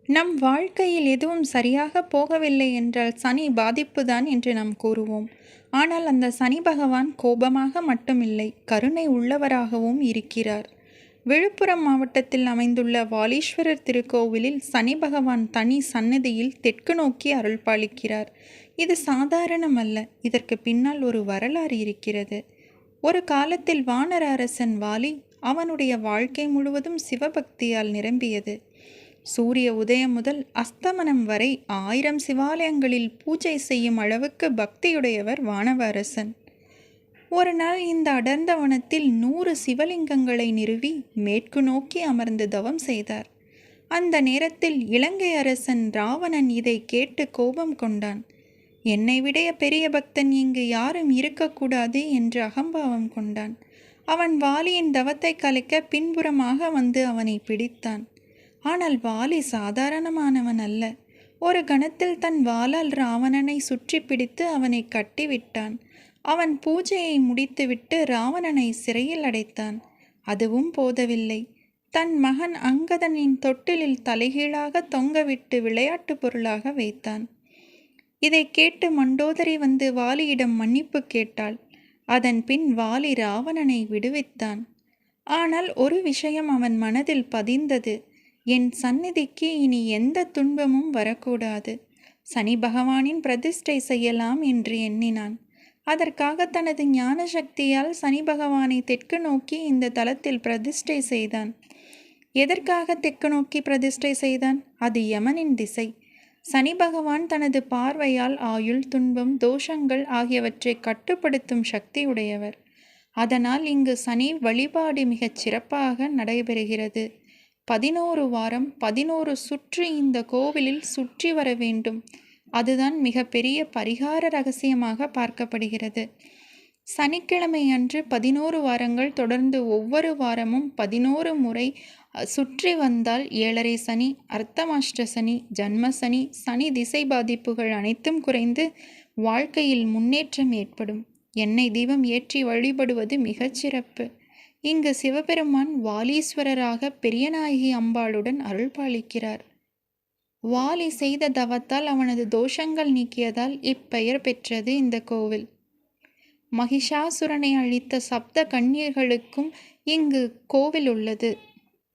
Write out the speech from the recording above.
நம் வாழ்க்கையில் எதுவும் சரியாக போகவில்லை என்றால் சனி பாதிப்புதான் என்று நாம் கூறுவோம். ஆனால் அந்த சனி பகவான் கோபமாக மட்டுமில்லை, கருணை உள்ளவராகவும் இருக்கிறார். விழுப்புரம் மாவட்டத்தில் அமைந்துள்ள வாலீஸ்வரர் திருக்கோவிலில் சனி பகவான் தனி சன்னதியில் தெற்கு நோக்கி அருள்பாலிக்கிறார். இது சாதாரணமல்ல, இதற்கு பின்னால் ஒரு வரலாறு இருக்கிறது. ஒரு காலத்தில் வானர அரசன் வாலி, அவனுடைய வாழ்க்கை முழுவதும் சிவபக்தியால் நிரம்பியது. சூரிய உதயம் முதல் அஸ்தமனம் வரை 1000 சிவாலயங்களில் பூஜை செய்யும் அளவுக்கு பக்தியுடையவர் வானவ அரசன். ஒரு நாள் இந்த அடர்ந்த வனத்தில் 100 சிவலிங்கங்களை நிறுவி மேற்கு நோக்கி அமர்ந்து தவம் செய்தார். அந்த நேரத்தில் இலங்கை அரசன் ராவணன் இதை கேட்டு கோபம் கொண்டான். என்னை விட பெரிய பக்தன் இங்கு யாரும் இருக்கக்கூடாது என்று அகம்பாவம் கொண்டான். அவன் வாலியின் தவத்தை கலைக்க பின்புறமாக வந்து அவனை பிடித்தான். ஆனால் வாலி சாதாரணமானவன் அல்ல. ஒரு கணத்தில் தன் வாளால் ராவணனை சுற்றி பிடித்து அவனை கட்டிவிட்டான். அவன் பூஜையை முடித்துவிட்டு ராவணனை சிறையில் அடைத்தான். அதுவும் போதவில்லை, தன் மகன் அங்கதனின் தொட்டிலில் தலைகீழாக தொங்கவிட்டு விளையாட்டு பொருளாக வைத்தான். இதை கேட்டு மண்டோதரி வந்து வாலியிடம் மன்னிப்பு கேட்டாள். அதன் பின் வாலி ராவணனை விடுவித்தான். ஆனால் ஒரு விஷயம் அவன் மனதில் பதிந்தது. என் சந்நிதிக்கு இனி எந்த துன்பமும் வரக்கூடாது. சனி பகவானின் பிரதிஷ்டை செய்யலாம் என்று எண்ணினான். அதற்காக தனது ஞான சக்தியால் சனி பகவானை தெற்கு நோக்கி இந்த தலத்தில் பிரதிஷ்டை செய்தான். எதற்காக தெற்கு நோக்கி பிரதிஷ்டை செய்தான்? அது யமனின் திசை. சனி பகவான் தனது பார்வையால் ஆயுள், துன்பம், தோஷங்கள் ஆகியவற்றை கட்டுப்படுத்தும் சக்தியுடையவர். அதனால் இங்கு சனி வழிபாடு மிகச் சிறப்பாக நடைபெறுகிறது. 11 வாரம் 11 சுற்று இந்த கோவிலில் சுற்றி வர வேண்டும். அதுதான் மிகப்பெரிய பரிகார ரகசியமாக பார்க்கப்படுகிறது. சனிக்கிழமை அன்று 11 வாரங்கள் தொடர்ந்து ஒவ்வொரு வாரமும் 11 முறை சுற்றி வந்தால் 7.5 சனி, அர்த்தமாஷ்ட சனி, ஜன்ம சனி, சனி திசை பாதிப்புகள் அனைத்தும் குறைந்து வாழ்க்கையில் முன்னேற்றம் ஏற்படும். எண்ணெய் தீபம் ஏற்றி வழிபடுவது மிகச்சிறப்பு. இங்கு சிவபெருமான் வாலீஸ்வரராக பெரியநாயகி அம்பாளுடன் அருள்பாலிக்கிறார். வாலி செய்த தவத்தால் அவனது தோஷங்கள் நீக்கியதால் இப்பெயர் பெற்றது இந்த கோவில். மகிஷாசுரனை அழித்த சப்த கன்னியர்களுக்கும் இங்கு கோவில் உள்ளது.